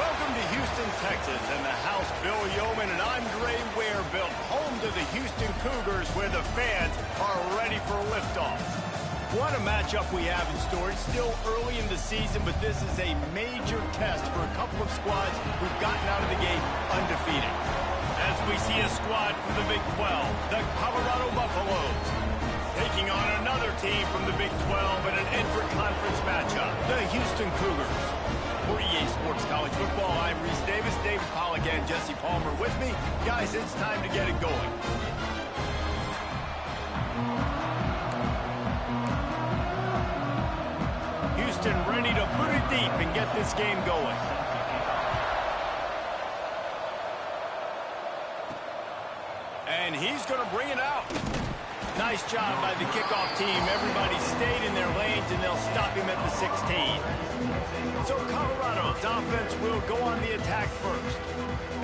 Welcome to Houston, Texas, and the house Bill Yeoman and I'm Dre Ware built home to the Houston Cougars, where the fans are ready for liftoff. What a matchup we have in store. It's still early in the season, but this is a major test for a couple of squads who've gotten out of the gate undefeated. As we see a squad from the Big 12, the Colorado Buffaloes, taking on another team from the Big 12 in an intra-conference matchup, the Houston Cougars. For EA Sports College Football, I'm Reese Davis, David Pollack, and Jesse Palmer with me. Guys, it's time to get it going. Houston ready to put it deep and get this game going. And he's going to bring it out. Nice job by the kickoff team. Everybody stayed in their lanes, and they'll stop him at the 16. So Colorado's offense will go on the attack first.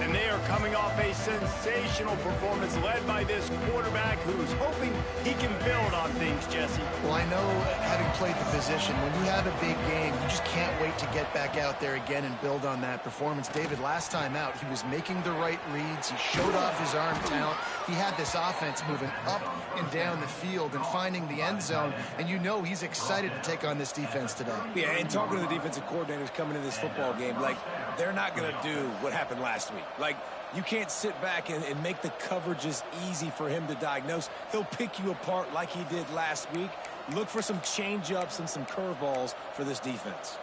And they are coming off a sensational performance led by this quarterback who's hoping he can build on things, Jesse. Well, I know, having played the position, when you have a big game, you just can't wait to get back out there again and build on that performance. David, last time out, he was making the right reads. He showed off his arm talent. He had this offense moving up and down the field and finding the end zone. And you know he's excited to take on this defense today. Yeah, and talking to the defensive coordinators coming into this football game, like, they're not going to do what happened last week. Like, you can't sit back and make the coverages easy for him to diagnose. He'll pick you apart like he did last week. Look for some change-ups and some curveballs for this defense.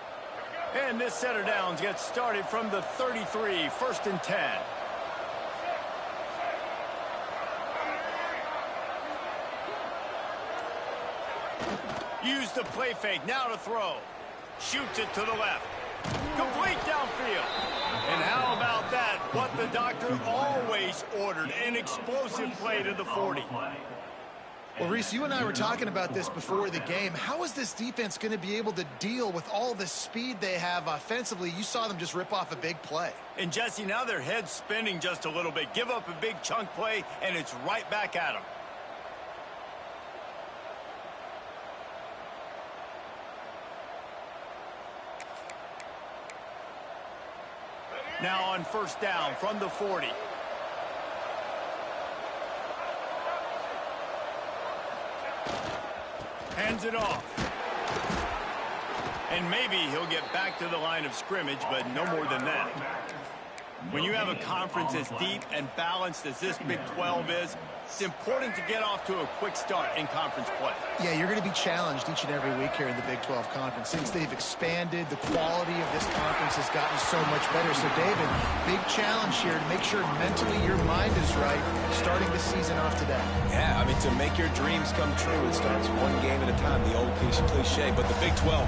And this set of downs gets started from the 33, 1st and 10. Use the play fake, now to throw. Shoots it to the left. Complete downfield. And how about that? What the doctor always ordered, an explosive play to the 40. Well, Reese, you and I were talking about this before the game. How is this defense going to be able to deal with all the speed they have offensively? You saw them just rip off a big play. And, Jesse, now their head's spinning just a little bit. Give up a big chunk play, and it's right back at them. Now on 1st down from the 40. Hands it off. And maybe he'll get back to the line of scrimmage, but no more than that. When you have a conference as deep and balanced as this Big 12 is, it's important to get off to a quick start in conference play. Yeah, you're going to be challenged each and every week here in the Big 12 Conference. Since they've expanded, the quality of this conference has gotten so much better. So, David, big challenge here to make sure mentally your mind is right starting the season off today. Yeah, I mean, to make your dreams come true, it starts one game at a time, the old cliche. But the Big 12,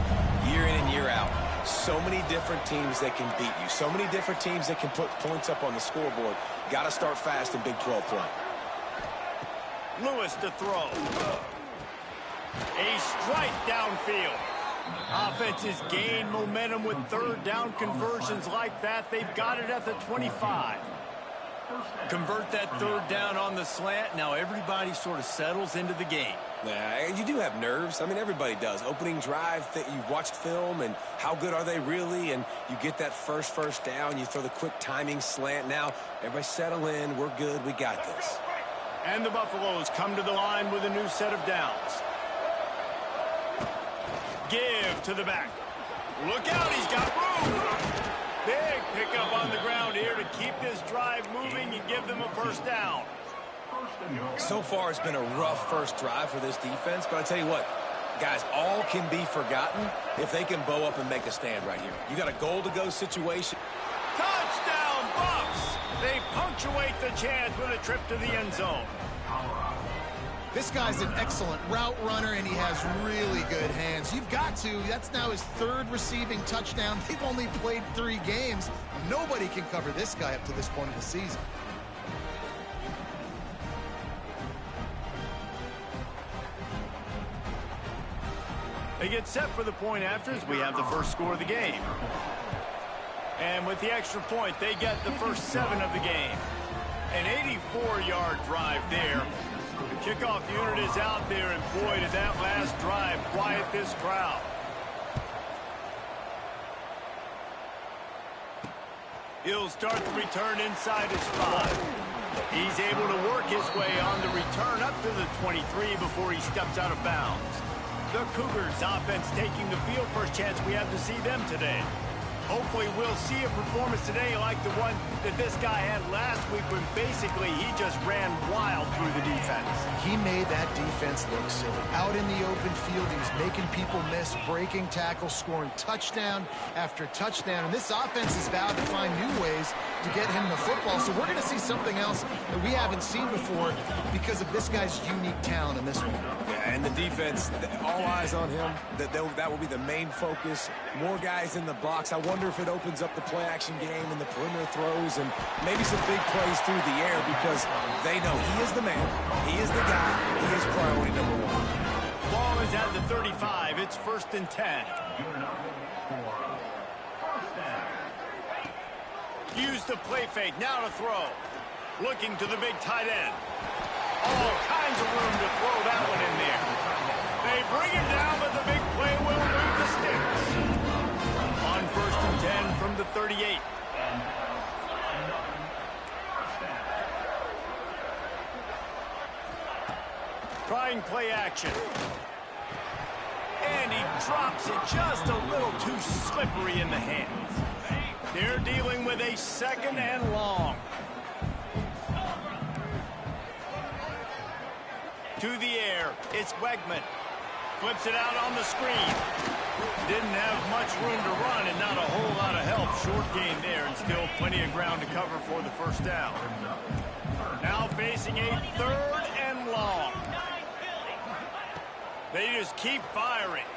year in and year out, so many different teams that can beat you, so many different teams that can put points up on the scoreboard. Got to start fast in Big 12 play. Lewis to throw. A strike downfield. Offenses gain momentum with 3rd down conversions like that. They've got it at the 25. Convert that 3rd down on the slant. Now everybody sort of settles into the game. Yeah, you do have nerves. I mean, everybody does. Opening drive, you've watched film, and how good are they really? And you get that first down. You throw the quick timing slant. Now, everybody settle in. We're good. We got this. And the Buffaloes come to the line with a new set of downs. Give to the back. Look out, he's got room. Big pickup on the ground here to keep this drive moving and give them a 1st down. So far, it's been a rough first drive for this defense, but I tell you what, guys, all can be forgotten if they can bow up and make a stand right here. You got a goal-to-go situation. Touchdown, Buffs! They punctuate the chance with a trip to the end zone. This guy's an excellent route runner, and he has really good hands. You've got to. That's now his 3rd receiving touchdown. They've only played 3 games. Nobody can cover this guy up to this point of the season. They get set for the point afters. We have the first score of the game. And with the extra point, they get the first 7 of the game. An 84-yard drive there. The kickoff unit is out there, and boy, did that last drive quiet this crowd. He'll start the return inside his 5. He's able to work his way on the return up to the 23 before he steps out of bounds. The Cougars offense taking the field. First chance we have to see them today. Hopefully we'll see a performance today like the one that this guy had last week when basically he just ran wild through the defense. He made that defense look silly. Out in the open field, he was making people miss, breaking tackles, scoring touchdown after touchdown. And this offense is vowed to find new ways to get him the football. So we're going to see something else that we haven't seen before because of this guy's unique talent in this one. Yeah, and the defense, all eyes on him. That will be the main focus. More guys in the box. I wonder if it opens up the play-action game and the perimeter throws and maybe some big plays through the air because they know he is the man, he is the guy, he is priority number 1. Ball is at the 35. It's 1st and 10. Use the play fake. Now to throw. Looking to the big tight end. All kinds of room to throw that one in there. They bring him down, but the big play will move the sticks. On 1st and 10 from the 38. Trying play action. And he drops it just a little too slippery in the hands. They're dealing with a 2nd and long. To the air, it's Wegman. Flips it out on the screen. Didn't have much room to run and not a whole lot of help. Short gain there and still plenty of ground to cover for the 1st down. Now facing a 3rd and long. They just keep firing.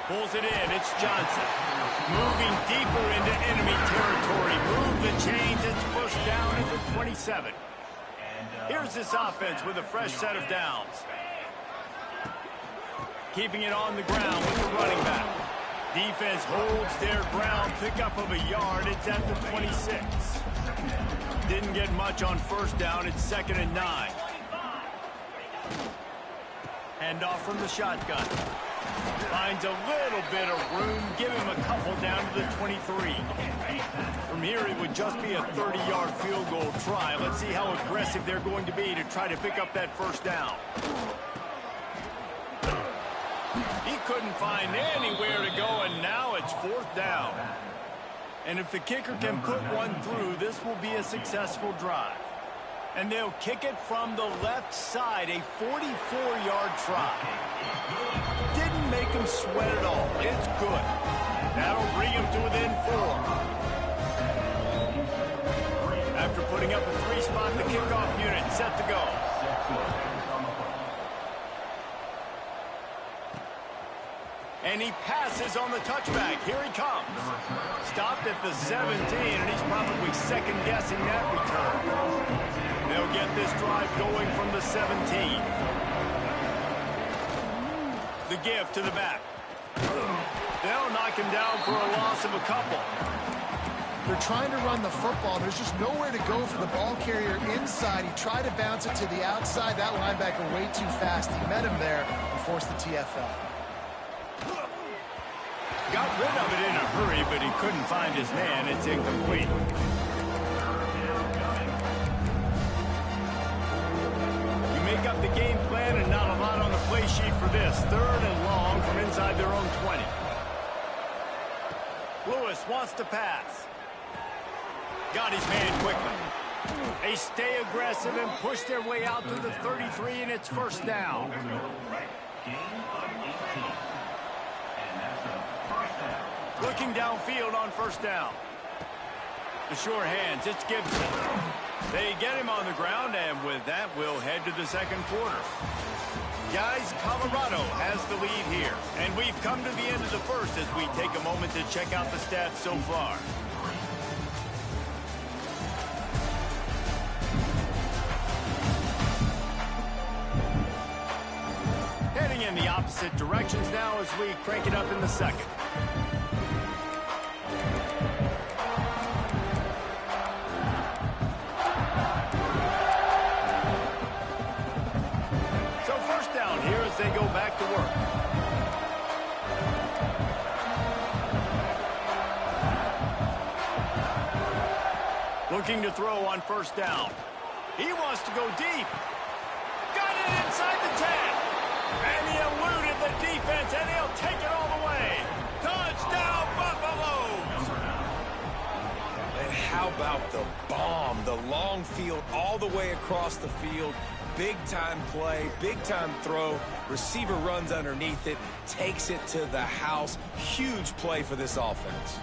Pulls it in. It's Johnson. Moving deeper into enemy territory. Move the chains. It's 1st down at the 27. Here's this offense with a fresh set of downs. Keeping it on the ground with the running back. Defense holds their ground. Pickup of a yard. It's at the 26. Didn't get much on 1st down. It's 2nd and 9. Hand off from the shotgun. Finds a little bit of room. Give him a couple down to the 23. From here, it would just be a 30-yard field goal try. Let's see how aggressive they're going to be to try to pick up that 1st down. He couldn't find anywhere to go, and now it's 4th down. And if the kicker can put one through, this will be a successful drive. And they'll kick it from the left side, a 44-yard try. Didn't make him sweat at all. It's good. That'll bring him to within 4. After putting up a 3-spot, the kickoff unit set to go. And he passes on the touchback. Here he comes. Stopped at the 17, and he's probably second-guessing that return. They'll get this drive going from the 17. The give to the back. They'll knock him down for a loss of a couple. They're trying to run the football. There's just nowhere to go for the ball carrier inside. He tried to bounce it to the outside. That linebacker way too fast. He met him there and forced the TFL. Got rid of it in a hurry, but he couldn't find his man. It's incomplete. You make up the game plan and not a lot on the play sheet for this. 3rd and long from inside their own 20. Lewis wants to pass. Got his man quickly. They stay aggressive and push their way out to the 33, and it's 1st down. Looking downfield on 1st down. The sure hands, it's Gibson. They get him on the ground, and with that, we'll head to the 2nd quarter. Guys, Colorado has the lead here, and we've come to the end of the 1st as we take a moment to check out the stats so far. Heading in the opposite directions now as we crank it up in the 2nd. They go back to work. Looking to throw on first down. He wants to go deep. Got it inside the 10. And he eluded the defense, and he'll take it all the way. Touchdown, Buffaloes! And how about the bomb? The long field all the way across the field. Big-time play, big-time throw. Receiver runs underneath it, takes it to the house. Huge play for this offense.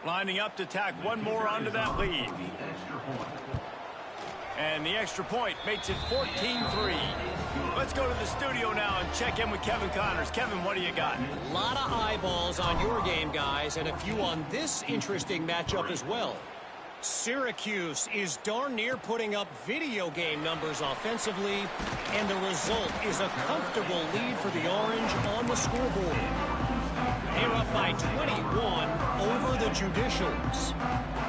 Lining up to tack one more onto that lead. And the extra point makes it 14-3. Let's go to the studio now and check in with Kevin Connors. Kevin, what do you got? A lot of eyeballs on your game, guys, and a few on this interesting matchup as well. Syracuse is darn near putting up video game numbers offensively, and the result is a comfortable lead for the Orange on the scoreboard. They're up by 21 over the Judicials.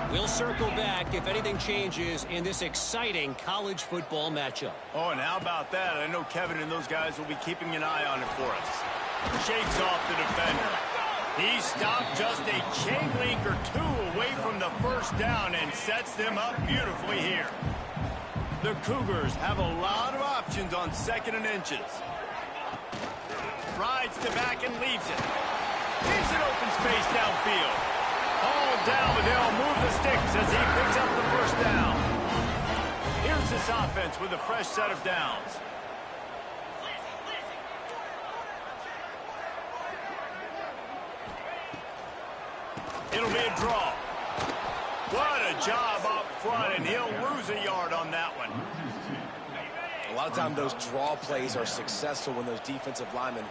We'll circle back if anything changes in this exciting college football matchup. Oh, and how about that? I know Kevin and those guys will be keeping an eye on it for us. Shakes off the defender. He stopped just a chain link or two away from the first down and sets them up beautifully here. The Cougars have a lot of options on 2nd and inches. Rides to back and leaves it. Leaves an open space downfield. All down, but they'll move the sticks as he picks up the first down. Here's this offense with a fresh set of downs. It'll be a draw. What a job up front, and he'll lose a yard on that one. A lot of times those draw plays are successful when those defensive linemen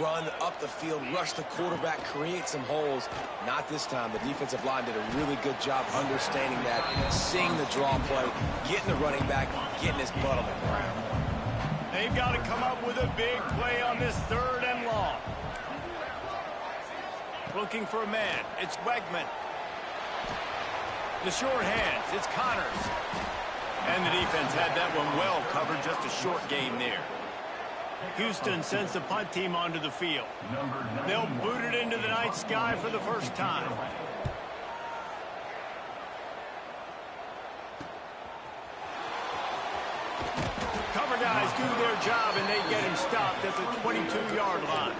run up the field, rush the quarterback, create some holes. Not this time. The defensive line did a really good job understanding that, seeing the draw play, getting the running back, getting his butt on the ground. They've got to come up with a big play on this 3rd and long. Looking for a man. It's Wegman. The short hands. It's Connors. And the defense had that one well covered. Just a short gain there. Houston sends the punt team onto the field. They'll boot it into the night sky for the first time. Cover guys do their job, and they get him stopped at the 22-yard line.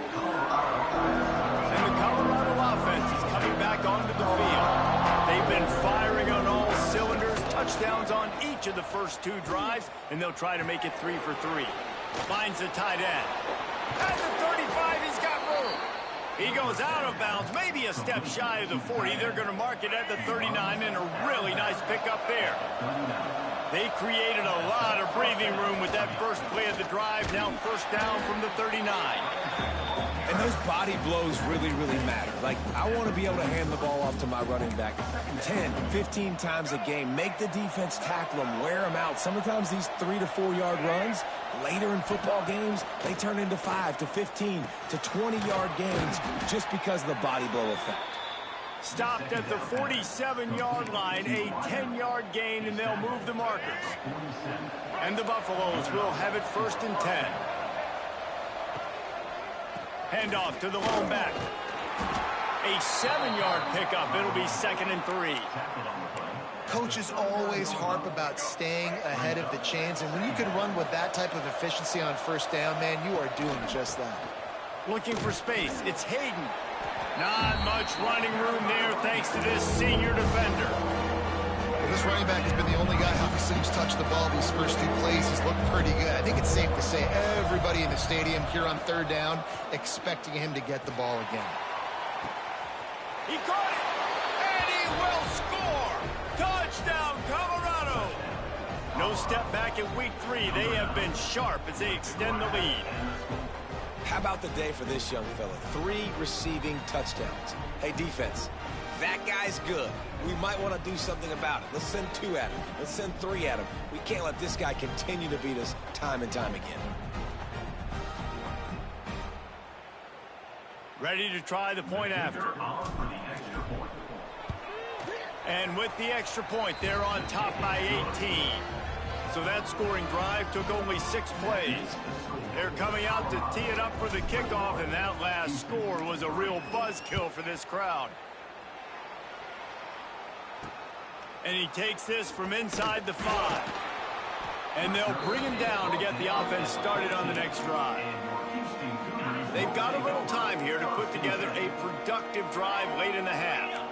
And the Colorado offense is coming back onto the field. They've been firing on all cylinders, touchdowns on each of the first 2 drives, and they'll try to make it 3 for 3. Finds the tight end. At the 35, he's got room. He goes out of bounds, maybe a step shy of the 40. They're going to mark it at the 39, and a really nice pickup there. They created a lot of breathing room with that first play of the drive. Now first down from the 39. And those body blows really, really matter. Like, I want to be able to hand the ball off to my running back 10, 15 times a game. Make the defense tackle them, wear them out. Sometimes these 3 to 4 yard runs, later in football games, they turn into 5 to 15 to 20-yard gains just because of the body blow effect. Stopped at the 47-yard line, a 10-yard gain, and they'll move the markers. And the Buffaloes will have it 1st and 10. Handoff to the lone back. A 7-yard pickup. It'll be 2nd and 3. Coaches always harp about staying ahead of the chains, and when you can run with that type of efficiency on first down, man, you are doing just that. Looking for space. It's Hayden. Not much running room there thanks to this senior defender. Well, this running back has been the only guy obviously who's touched the ball these first 2 plays. He's looked pretty good. I think it's safe to say everybody in the stadium here on 3rd down expecting him to get the ball again. He caught it, and he will score. Touchdown, Colorado. No step back in week 3. They have been sharp as they extend the lead. How about the day for this young fella? 3 receiving touchdowns. Hey, defense, that guy's good. We might want to do something about it. Let's send 2 at him. Let's send 3 at him. We can't let this guy continue to beat us time and time again. Ready to try the point after. And with the extra point, they're on top by 18. So that scoring drive took only 6 plays. They're coming out to tee it up for the kickoff, and that last score was a real buzzkill for this crowd. And he takes this from inside the 5. And they'll bring him down to get the offense started on the next drive. They've got a little time here to put together a productive drive late in the half.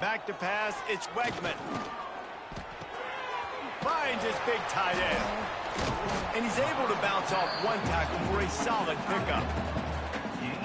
Back to pass, it's Wegman. Finds his big tight end. And he's able to bounce off one tackle for a solid pickup.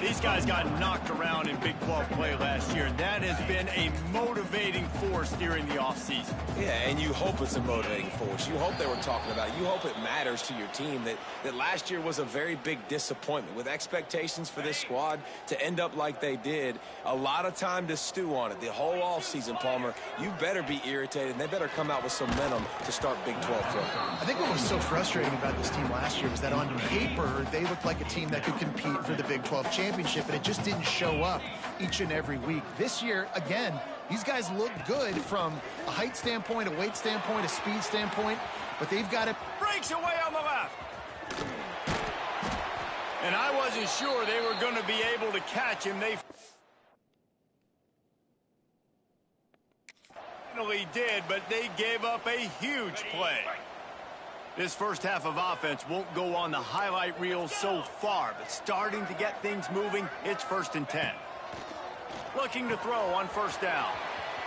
These guys got knocked around in Big 12 play last year, and that has been a motivating force during the offseason. Yeah, and you hope it's a motivating force. You hope they were talking about it. You hope it matters to your team that last year was a very big disappointment. With expectations for this squad to end up like they did, a lot of time to stew on it. The whole offseason, Palmer, you better be irritated, and they better come out with some momentum to start Big 12 play. I think what was so frustrating about this team last year was that on paper, they looked like a team that could compete for the Big 12 championship, but it just didn't show up each and every week. This year, again, these guys look good from a height standpoint, a weight standpoint, a speed standpoint, but they've got it. Breaks away on the left. And I wasn't sure they were going to be able to catch him. They finally did, but they gave up a huge play. This first half of offense won't go on the highlight reel so far, but starting to get things moving, it's 1st and 10. Looking to throw on 1st down.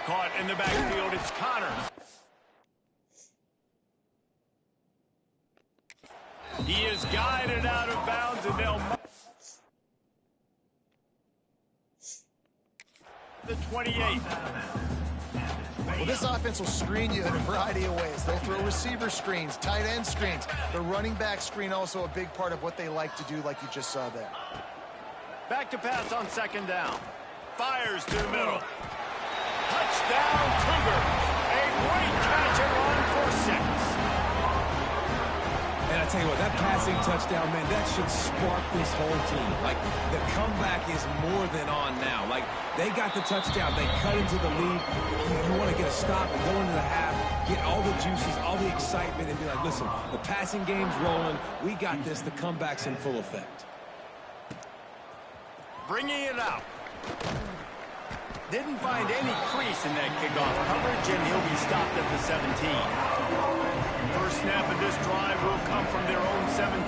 Caught in the backfield, it's Connors. He is guided out of bounds, and they'll... The 28. Well, this offense will screen you in a variety of ways. They'll throw receiver screens, tight end screens. The running back screen also a big part of what they like to do, like you just saw there. Back to pass on 2nd down. Fires to the middle. Touchdown, Cougars. A great catch and run for 6. And I tell you what, that passing touchdown, man, that should spark this whole team. Like, the comeback is more than on now. Like, they got the touchdown. They cut into the lead. You want to get a stop and go into the half, get all the juices, all the excitement, and be like, listen, the passing game's rolling. We got this. The comeback's in full effect. Bringing it out. Didn't find any crease in that kickoff coverage, and he'll be stopped at the 17. First snap of this drive will come from their own 17.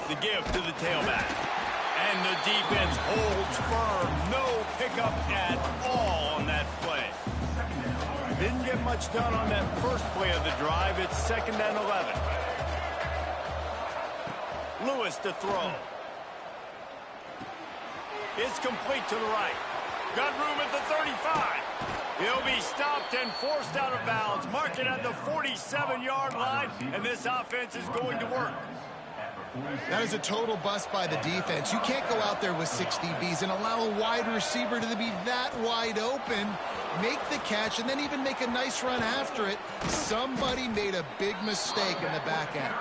The give to the tailback. And the defense holds firm. No pickup at all on that play. Didn't get much done on that first play of the drive. It's 2nd and 11. Lewis to throw. It's complete to the right. Got room at the 35. He'll be stopped and forced out of bounds. Mark it at the 47-yard line, and this offense is going to work. That is a total bust by the defense. You can't go out there with 6 DBs and allow a wide receiver to be that wide open, make the catch, and then even make a nice run after it. Somebody made a big mistake in the back end.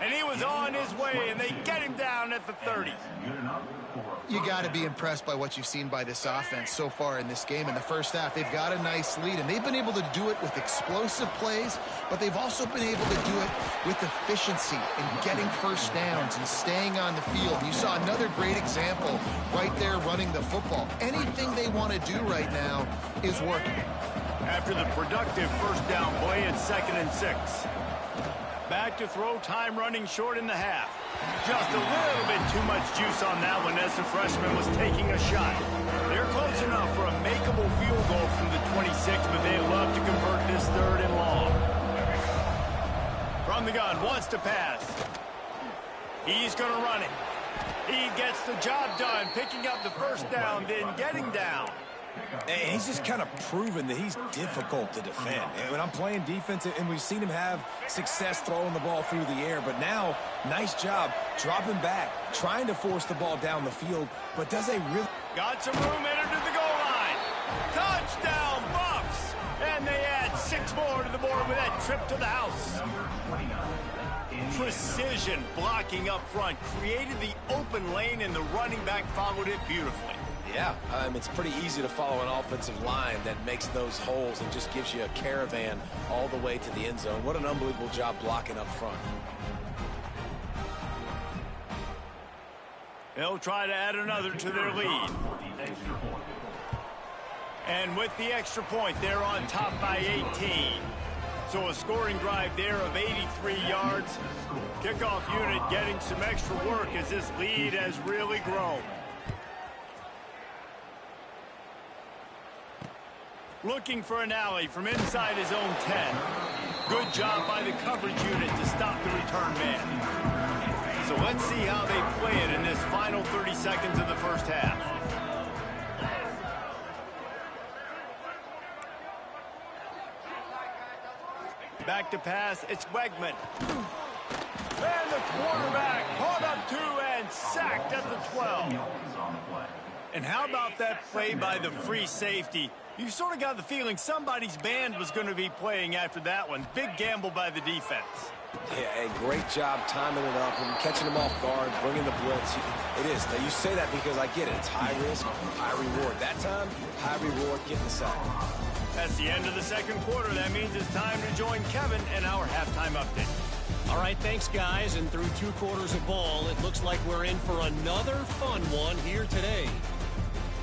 And he was on his way, and they get him down at the 30. You got to be impressed by what you've seen by this offense so far in this game. In the first half, they've got a nice lead, and they've been able to do it with explosive plays, but they've also been able to do it with efficiency and getting first downs and staying on the field. You saw another great example right there running the football. Anything they want to do right now is working. After the productive first down play, it's 2nd and 6. Back to throw, time running short in the half. Just a little bit too much juice on that one as the freshman was taking a shot. They're close enough for a makeable field goal from the 26, but they'd love to convert this 3rd and long. From the gun, wants to pass. He's going to run it. He gets the job done, picking up the first down, then getting down. And he's just kind of proven that he's difficult to defend. And when I'm playing defense, and we've seen him have success throwing the ball through the air, but now, nice job dropping back, trying to force the ball down the field, but does a really... Got some room, entered to the goal line. Touchdown, Buffs! And they add 6 more to the board with that trip to the house. Precision blocking up front created the open lane, and the running back followed it beautifully. Yeah, it's pretty easy to follow an offensive line that makes those holes and just gives you a caravan all the way to the end zone. What an unbelievable job blocking up front. They'll try to add another to their lead. And with the extra point, they're on top by 18. So a scoring drive there of 83 yards. Kickoff unit getting some extra work as this lead has really grown. Looking for an alley from inside his own 10. Good job by the coverage unit to stop the return man. So let's see how they play it in this final 30 seconds of the first half. Back to pass, it's Wegman. And the quarterback caught up to and sacked at the 12. And how about that play by the free safety? You sort of got the feeling somebody's band was going to be playing after that one. Big gamble by the defense. Yeah, a great job timing it up and catching them off guard, bringing the blitz. It is. Now, you say that because I get it. It's high risk, high reward. That time, high reward, getting the sack. That's the end of the second quarter. That means it's time to join Kevin in our halftime update. All right, thanks, guys. And through 2 quarters of ball, it looks like we're in for another fun one here today.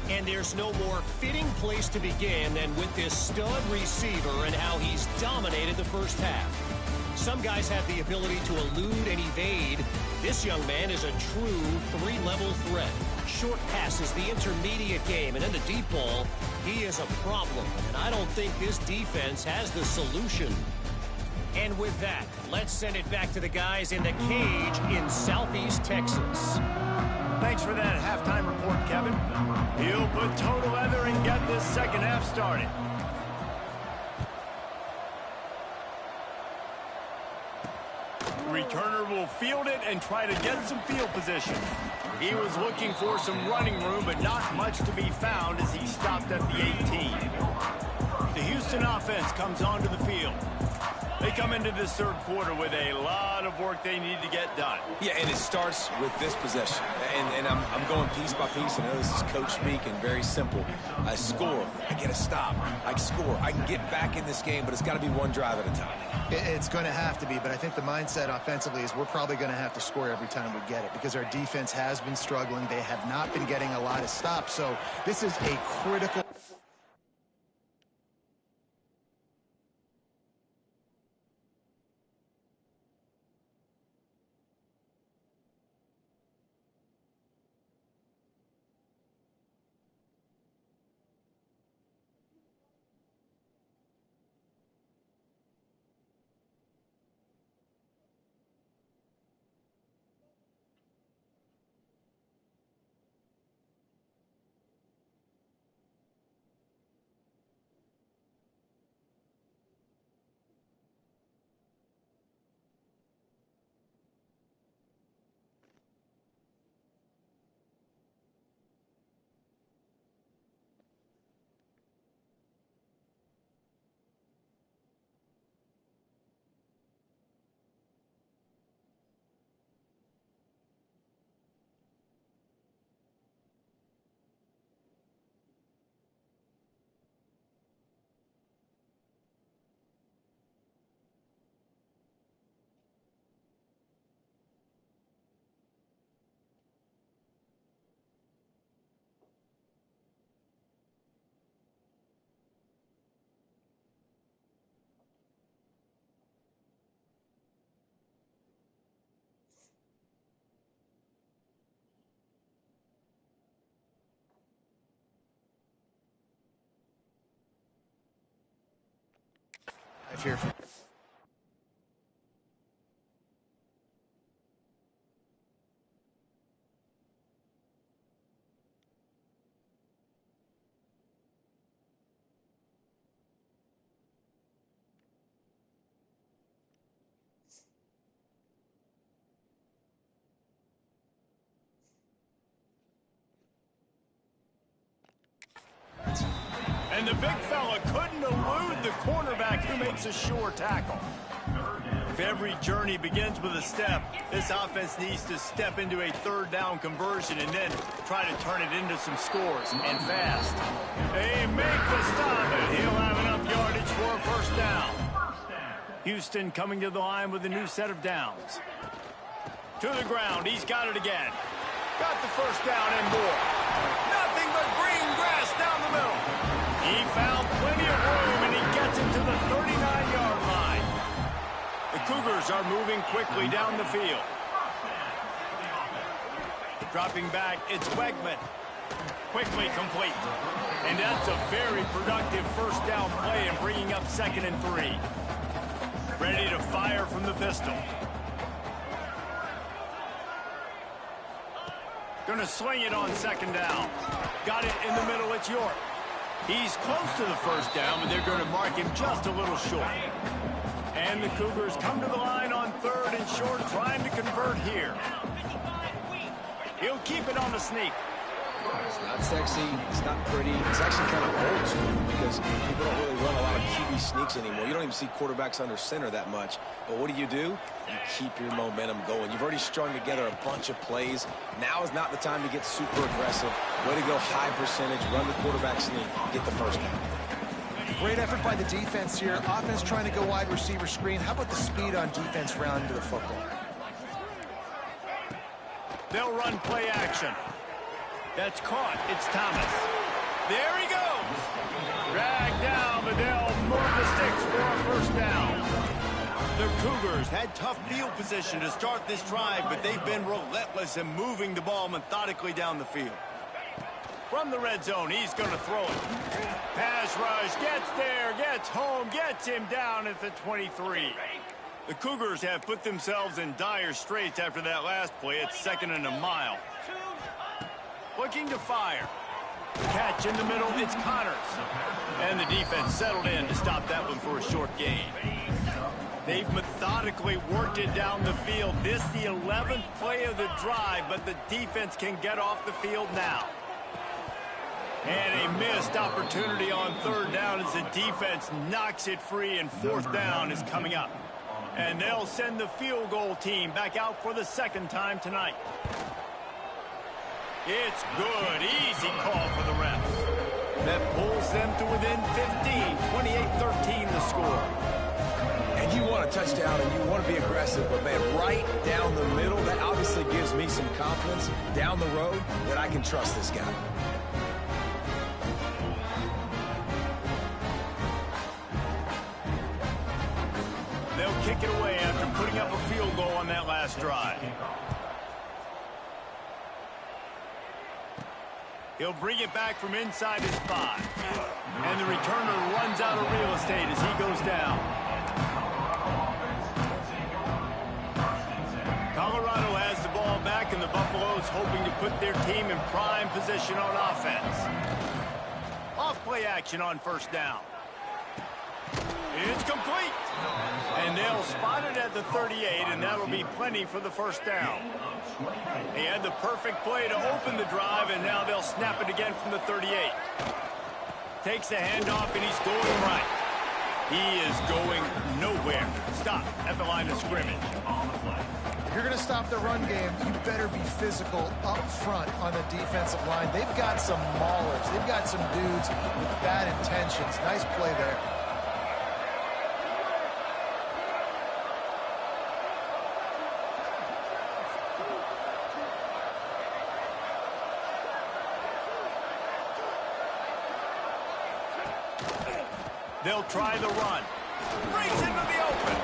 And there's no more fitting place to begin than with this stud receiver and how he's dominated the first half. Some guys have the ability to elude and evade. This young man is a true 3-level threat. Short passes, the intermediate game, and then the deep ball, he is a problem. And I don't think this defense has the solution. And with that, let's send it back to the guys in the cage in Southeast Texas. Thanks for that halftime report, Kevin. He'll put total leather and get this second half started. Returner will field it and try to get some field position. He was looking for some running room, but not much to be found as he stopped at the 18. The Houston offense comes onto the field. They come into this third quarter with a lot of work they need to get done. Yeah, and it starts with this possession. And I'm going piece by piece. I know this is coach speak and very simple. I score. I get a stop. I score. I can get back in this game, but it's got to be one drive at a time. It's going to have to be, but I think the mindset offensively is we're probably going to have to score every time we get it because our defense has been struggling. They have not been getting a lot of stops. So this is a critical... Here. And the big fella couldn't elude the cornerback who makes a sure tackle. If every journey begins with a step, this offense needs to step into a third down conversion and then try to turn it into some scores, and fast. They make the stop, and he'll have enough yardage for a first down. Houston coming to the line with a new set of downs. To the ground, he's got it again. Got the first down and more. Nothing but green grass down the middle. He found plenty of room, and he gets it to the 39-yard line. The Cougars are moving quickly down the field. Dropping back, it's Wegman. Quickly complete. And that's a very productive first down play and bringing up 2nd and 3. Ready to fire from the pistol. Gonna sling it on 2nd down. Got it in the middle, it's York. He's close to the first down, but they're gonna mark him just a little short. And the Cougars come to the line on 3rd and short, trying to convert here. He'll keep it on the sneak. It's not sexy. It's not pretty. It's actually kind of old school because people don't really run a lot of QB sneaks anymore. You don't even see quarterbacks under center that much. But what do? You keep your momentum going. You've already strung together a bunch of plays. Now is not the time to get super aggressive. Way to go high percentage. Run the quarterback sneak. Get the first down. Great effort by the defense here. Offense trying to go wide receiver screen. How about the speed on defense rounding to the football? They'll run play action. That's caught. It's Thomas. There he goes. Dragged down, but they'll move the sticks for a first down. The Cougars had tough field position to start this drive, but they've been relentless in moving the ball methodically down the field. From the red zone, he's going to throw it. Pass rush, gets there, gets home, gets him down at the 23. The Cougars have put themselves in dire straits after that last play. It's 2nd and a mile. Looking to fire. Catch in the middle, it's Connors. And the defense settled in to stop that one for a short gain. They've methodically worked it down the field. This the 11th play of the drive, but the defense can get off the field now. And a missed opportunity on 3rd down as the defense knocks it free, and 4th down is coming up. And they'll send the field goal team back out for the 2nd time tonight. It's good. Easy call for the refs. That pulls them to within 15. 28-13 the score. And you want a touchdown and you want to be aggressive, but man, right down the middle, that obviously gives me some confidence down the road that I can trust this guy. They'll kick it away after putting up a field goal on that last drive. He'll bring it back from inside his 5. And the returner runs out of real estate as he goes down. Colorado has the ball back, and the Buffaloes hoping to put their team in prime position on offense. Off play action on 1st down. It's complete. And they'll spot it at the 38, and that'll be plenty for the first down. He had the perfect play to open the drive, and now they'll snap it again from the 38. Takes the handoff, and he's going right. He is going nowhere. Stop at the line of scrimmage. If you're going to stop the run game, you better be physical up front on the defensive line. They've got some maulers. They've got some dudes with bad intentions. Nice play there. They'll try the run. Breaks into the open.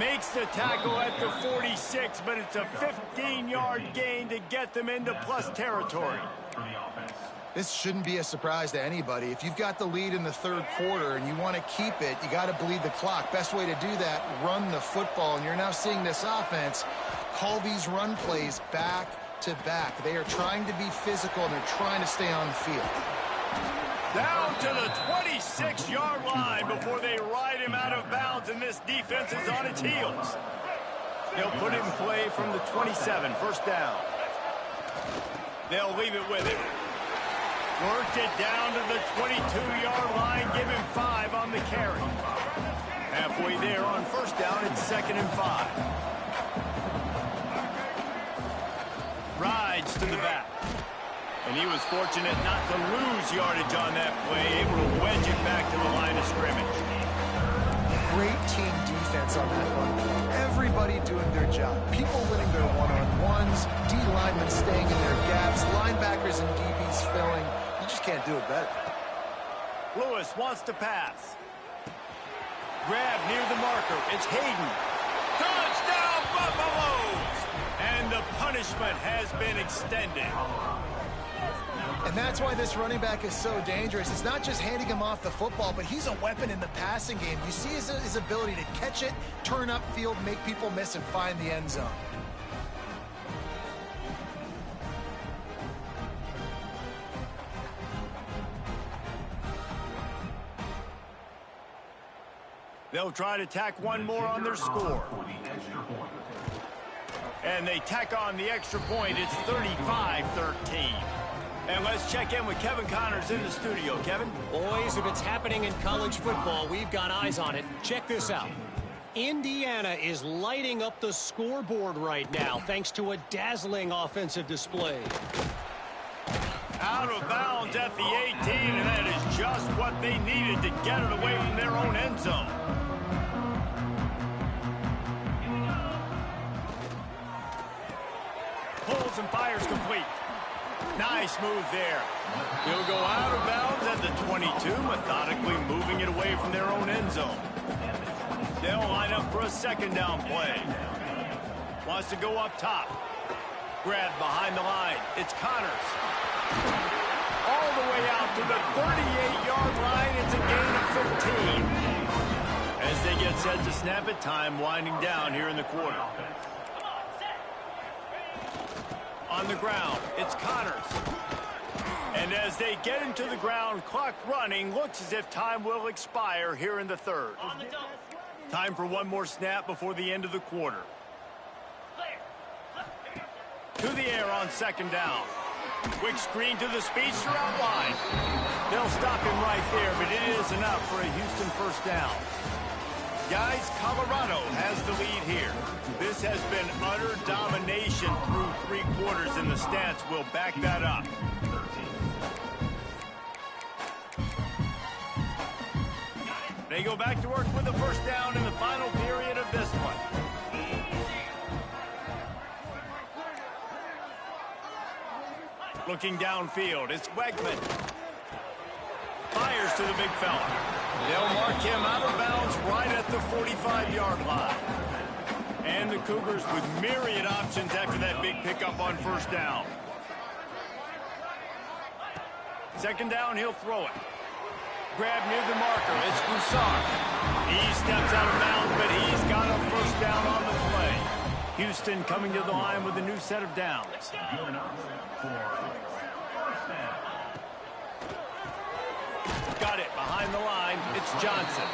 Makes the tackle at the 46, but it's a 15-yard gain to get them into plus territory. This shouldn't be a surprise to anybody. If you've got the lead in the 3rd quarter and you want to keep it, you got to bleed the clock. Best way to do that, run the football. And you're now seeing this offense call these run plays back to back. They are trying to be physical, and they're trying to stay on the field. Down to the 26-yard line before they ride him out of bounds, and this defense is on its heels. They'll put it in play from the 27, 1st down. They'll leave it with him. Worked it down to the 22-yard line, give him 5 on the carry. Halfway there on first down, it's 2nd and 5. Rides to the back. And he was fortunate not to lose yardage on that play, able to wedge it back to the line of scrimmage. Great team defense on that one. Everybody doing their job. People winning their one-on-ones, D linemen staying in their gaps, linebackers and DBs filling. You just can't do it better. Lewis wants to pass. Grab near the marker. It's Hayden. Touchdown, Buffaloes! And the punishment has been extended. And that's why this running back is so dangerous. It's not just handing him off the football, but he's a weapon in the passing game. You see his ability to catch it, turn upfield, make people miss, and find the end zone. They'll try to tack one more on their score. And they tack on the extra point. It's 35-13. And let's check in with Kevin Connors in the studio. Kevin? Boys, if it's happening in college football, we've got eyes on it. Check this out. Indiana is lighting up the scoreboard right now thanks to a dazzling offensive display. Out of bounds at the 18, and that is just what they needed to get it away from their own end zone. Pulls and fires complete. Nice move there. He'll go out of bounds at the 22, methodically moving it away from their own end zone. They'll line up for a 2nd down play. Wants to go up top. Grab behind the line. It's Connors. All the way out to the 38-yard line. It's a gain of 15. As they get set to snap it, time winding down here in the quarter. On the ground, it's Connors. And as they get him to the ground, clock running, looks as if time will expire here in the 3rd. Time for one more snap before the end of the quarter. To the air on 2nd down. Quick screen to the speedster out wide. They'll stop him right there, but it is enough for a Houston 1st down. Guys, Colorado has the lead here. This has been utter domination through 3 quarters, and the stats will back that up. They go back to work with the 1st down in the final period of this one. Looking downfield, it's Wegman. Fires to the big fella. They'll mark him out of bounds right at the 45-yard line. And the Cougars with myriad options after that big pickup on 1st down. 2nd down, he'll throw it. Grab near the marker, it's Broussard. He steps out of bounds, but he's got a 1st down on the play. Houston coming to the line with a new set of downs. Got it behind the line. It's Johnson.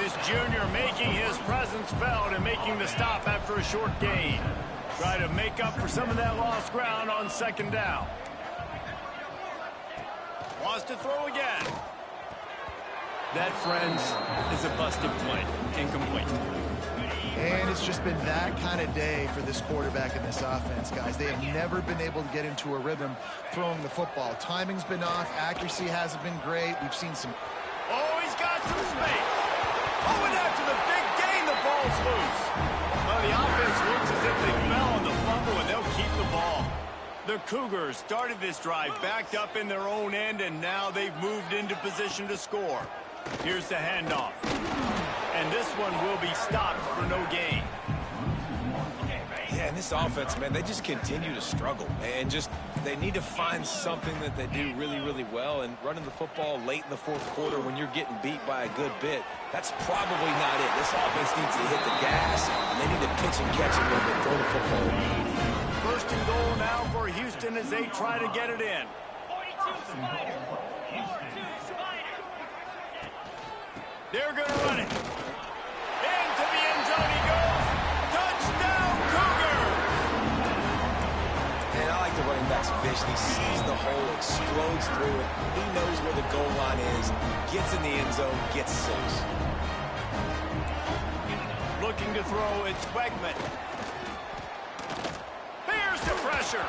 His junior making his presence felt and making the stop after a short gain. Try to make up for some of that lost ground on 2nd down. Wants to throw again. That, friends, is a busted play. Incomplete. And it's just been that kind of day for this quarterback and this offense, guys. They have never been able to get into a rhythm throwing the football. Timing's been off. Accuracy hasn't been great. We've seen some... Oh, he's got some space. Oh, and after the big gain, the ball's loose. Well, the offense looks as if they fell on the fumble, and they'll keep the ball. The Cougars started this drive backed up in their own end, and now they've moved into position to score. Here's the handoff. And this one will be stopped for no gain. Yeah, and this offense, man, they just continue to struggle. And just, they need to find something that they do really, really well. And running the football late in the 4th quarter when you're getting beat by a good bit, that's probably not it. This offense needs to hit the gas, and they need to pitch and catch a little bit, throw the football. 1st and goal now for Houston as they try to get it in. 42 Spider. They're going to run it. Into the end zone he goes. Touchdown, Cougars! And I like the running back's vision. He sees the hole, explodes through it. He knows where the goal line is, gets in the end zone, gets 6. looking to throw. It's Wegman. Here's the pressure.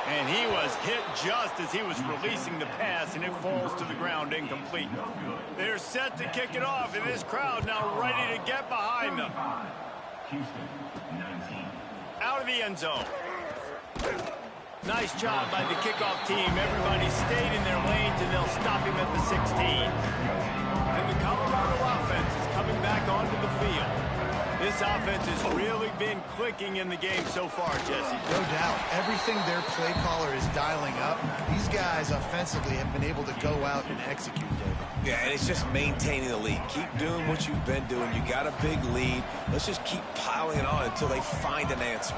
And he was hit just as he was releasing the pass, and it falls to the ground incomplete. They're set to kick it off, and this crowd now ready to get behind them. Out of the end zone. Nice job by the kickoff team. Everybody stayed in their lanes, and they'll stop him at the 16. And the Colorado offense is coming back onto the field. This offense has really been clicking in the game so far, Jesse. No doubt. Everything their play caller is dialing up, these guys offensively have been able to go out and execute, David. Yeah, and it's just maintaining the lead. Keep doing what you've been doing. You got a big lead. Let's just keep piling it on until they find an answer.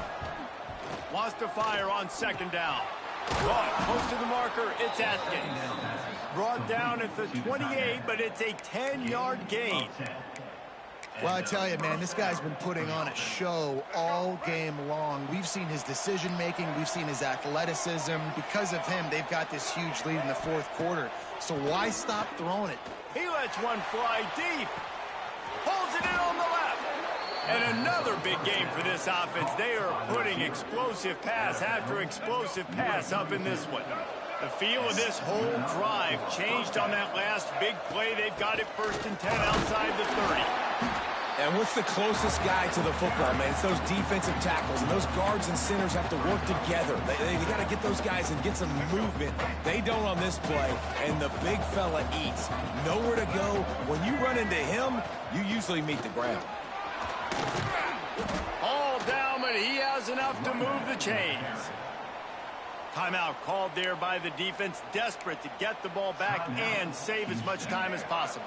Wants to fire on second down. But close to the marker, it's Atkins. Brought down at the 28, but it's a 10-yard gain. Well, I tell you, man, this guy's been putting on a show all game long. We've seen his decision-making. We've seen his athleticism. Because of him, they've got this huge lead in the fourth quarter. So why stop throwing it? He lets one fly deep. Holds it in on the left. And another big game for this offense. They are putting explosive pass after explosive pass up in this one. The feel of this whole drive changed on that last big play. They've got it 1st and 10 outside the 30. And what's the closest guy to the football, man? It's those defensive tackles, and those guards and centers have to work together. They got to get those guys and get some movement. They don't on this play, and the big fella eats. Nowhere to go. When you run into him, you usually meet the ground. All down, but he has enough to move the chains. Timeout called there by the defense, desperate to get the ball back and save as much time as possible.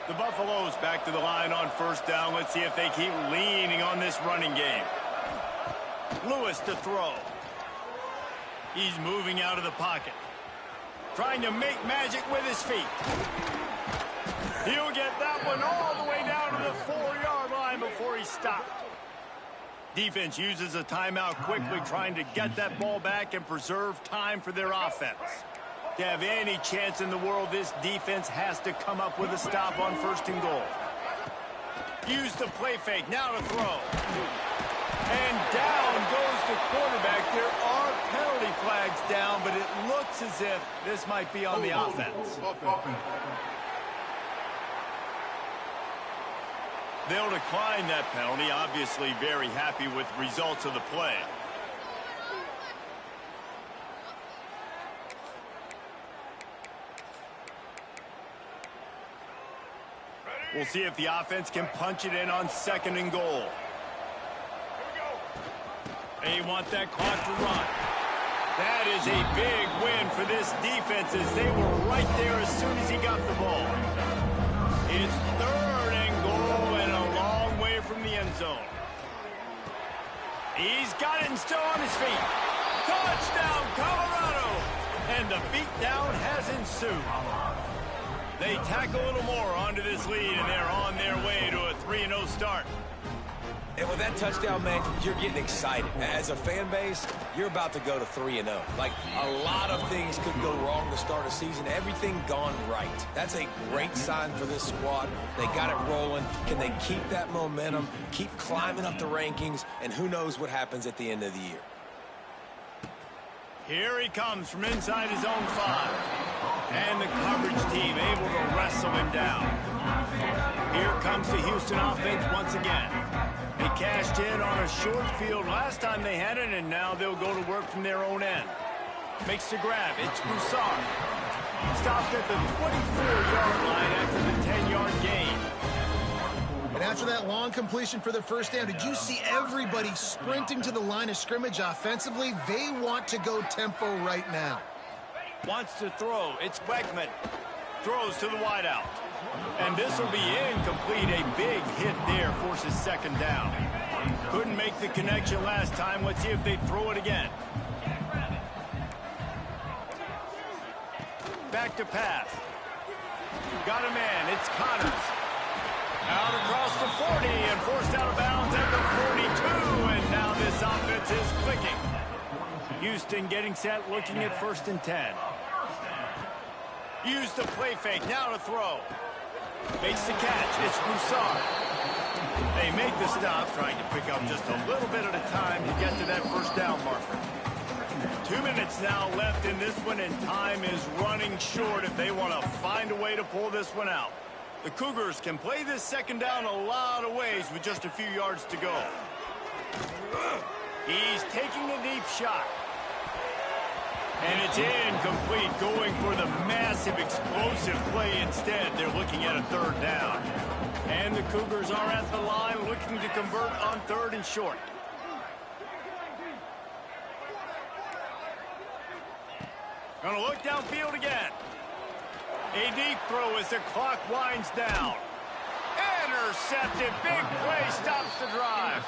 The Buffaloes back to the line on 1st down. Let's see if they keep leaning on this running game. Lewis to throw. He's moving out of the pocket. Trying to make magic with his feet. He'll get that one all the way down to the 4-yard line before he stopped. Defense uses a timeout quickly, trying to get that ball back and preserve time for their offense. To have any chance in the world, this defense has to come up with a stop on 1st and goal. Use the play fake, now to throw. And down goes the quarterback. There are penalty flags down, but it looks as if this might be on the offense. They'll decline that penalty, obviously very happy with the results of the play. We'll see if the offense can punch it in on 2nd and goal. They want that clock to run. That is a big win for this defense as they were right there as soon as he got the ball. It's 3rd and goal and a long way from the end zone. He's got it and still on his feet. Touchdown, Colorado! And the beatdown has ensued. They tack a little more onto this lead, and they're on their way to a 3-0 start. And with that touchdown, man, you're getting excited. As a fan base, you're about to go to 3-0. Like, a lot of things could go wrong to start a season. Everything gone right. That's a great sign for this squad. They got it rolling. Can they keep that momentum, keep climbing up the rankings, and who knows what happens at the end of the year. Here he comes from inside his own 5. And the coverage team able to wrestle him down. Here comes the Houston offense once again. They cashed in on a short field last time they had it, and now they'll go to work from their own end. Makes the grab. It's Broussard. Stopped at the 24-yard line after the 10-yard gain. And after that long completion for the 1st down, did you see everybody sprinting to the line of scrimmage offensively? They want to go tempo right now. Wants to throw. It's Wegman. Throws to the wideout. And this will be incomplete. A big hit there forces 2nd down. Couldn't make the connection last time. Let's see if they throw it again. Back to pass. Got a man. It's Connors. Out across the 40 and forced out of bounds at the 42. And now this offense is clicking. Houston getting set, looking at 1st and 10. Use the play fake, now to throw. Makes the catch, it's Broussard. They make the stop, trying to pick up just a little bit at a time to get to that first down marker. 2 minutes now left in this one, and time is running short if they want to find a way to pull this one out. The Cougars can play this second down a lot of ways with just a few yards to go. He's taking a deep shot. And it's incomplete, going for the massive explosive play instead. They're looking at a third down. And the Cougars are at the line looking to convert on third and short. Gonna look downfield again. A deep throw as the clock winds down. Intercepted. Big play stops the drive.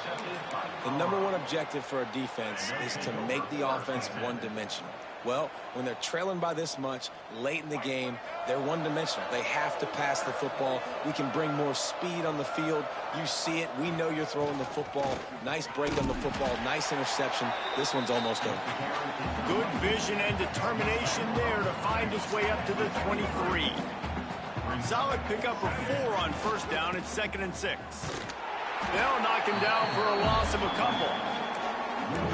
The number one objective for a defense is to make the offense one-dimensional. Well, when they're trailing by this much late in the game, they're one-dimensional. They have to pass the football. We can bring more speed on the field. You see it. We know you're throwing the football. Nice break on the football. Nice interception. This one's almost over. Good vision and determination there to find his way up to the 23. Solid pickup of 4 on first down. It's 2nd and 6. They'll knock him down for a loss of a couple.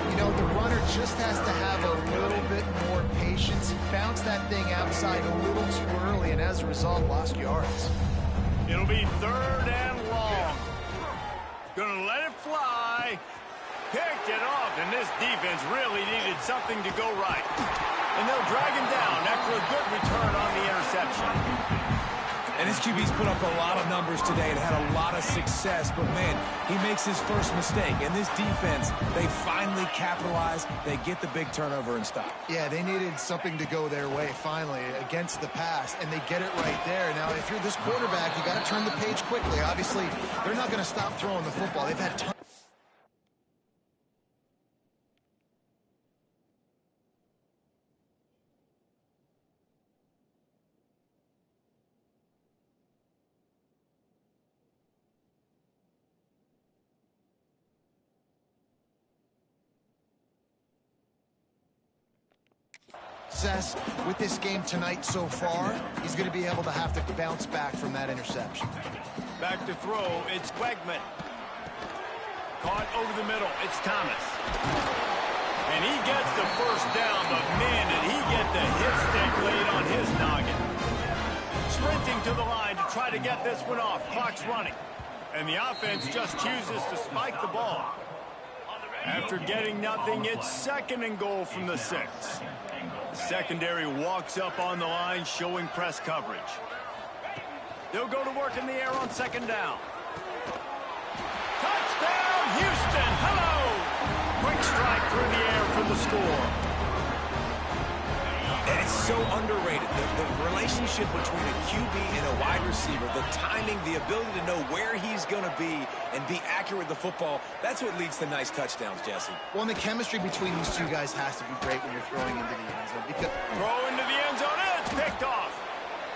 You know, the runner just has to have a little bit more patience. He bounced that thing outside a little too early, and as a result, lost yards. It'll be 3rd and long. Gonna let it fly. Picked it off, and this defense really needed something to go right. And they'll drag him down after a good return on the interception. And his QB's put up a lot of numbers today and had a lot of success. But, man, he makes his first mistake. And this defense, they finally capitalize. They get the big turnover and stop. Yeah, they needed something to go their way, finally, against the pass. And they get it right there. Now, if you're this quarterback, you got to turn the page quickly. Obviously, they're not going to stop throwing the football. They've had tons. Success with this game tonight so far, he's going to be able to have to bounce back from that interception. Back to throw, it's Wegman. Caught over the middle, it's Thomas. And he gets the first down, but man, did he get the hit stick laid on his noggin. Sprinting to the line to try to get this one off. Clock's running. And the offense just chooses to spike the ball. After getting nothing, it's 2nd and goal from the 6. Secondary walks up on the line, showing press coverage. They'll go to work in the air on 2nd down. Touchdown, Houston! Hello! Quick strike through the air for the score. And it's so underrated. The relationship between a QB and a wide receiver, the timing, the ability to know where he's going to be and be accurate with the football, that's what leads to nice touchdowns, Jesse. Well, and the chemistry between these two guys has to be great when you're throwing into the end zone. Because throw into the end zone, and it's picked off.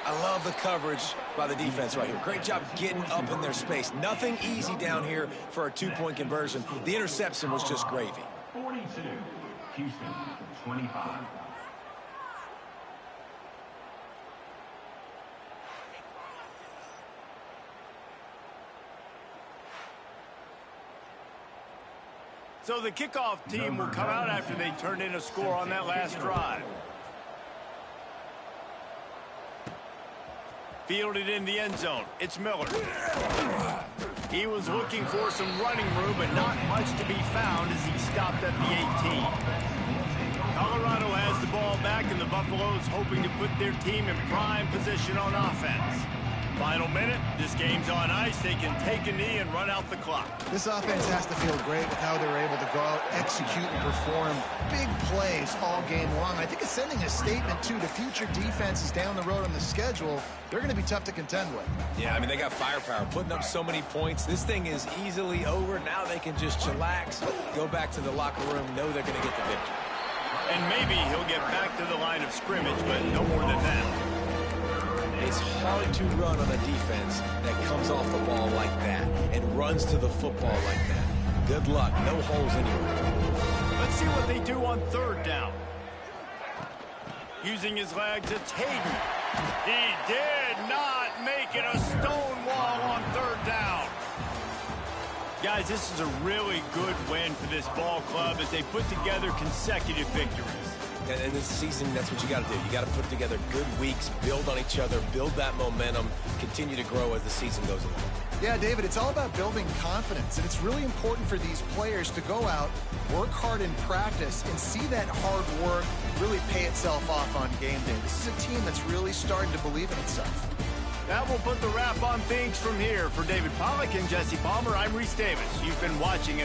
I love the coverage by the defense right here. Great job getting up in their space. Nothing easy down here for a 2-point conversion. The interception was just gravy. 42, Houston, 25. So the kickoff team will come out after they turned in a score on that last drive. Fielded in the end zone. It's Miller. He was looking for some running room, but not much to be found as he stopped at the 18. Colorado has the ball back, and the Buffaloes hoping to put their team in prime position on offense. Final minute, this game's on ice. They can take a knee and run out the clock. this offense has to feel great with how they're able to go out, execute, and perform big plays all game long. I think it's sending a statement, too, to future defenses down the road on the schedule. They're going to be tough to contend with. Yeah, I mean, they got firepower, putting up so many points. This thing is easily over. Now they can just chillax, go back to the locker room, know they're going to get the victory. And maybe he'll get back to the line of scrimmage, but no more than that. It's hard to run on a defense that comes off the ball like that and runs to the football like that. Good luck. No holes anywhere. Let's see what they do on 3rd down. Using his legs, it's Hayden. He did not make it a stone wall on 3rd down. guys, this is a really good win for this ball club as they put together consecutive victories. And in this season, that's what you got to do. You got to put together good weeks, build on each other, build that momentum, continue to grow as the season goes along. Yeah, David, it's all about building confidence, and it's really important for these players to go out, work hard in practice, and see that hard work really pay itself off on game day. This is a team that's really starting to believe in itself. That will put the wrap on things from here. For David Pollack and Jesse Palmer, I'm Reese Davis. You've been watching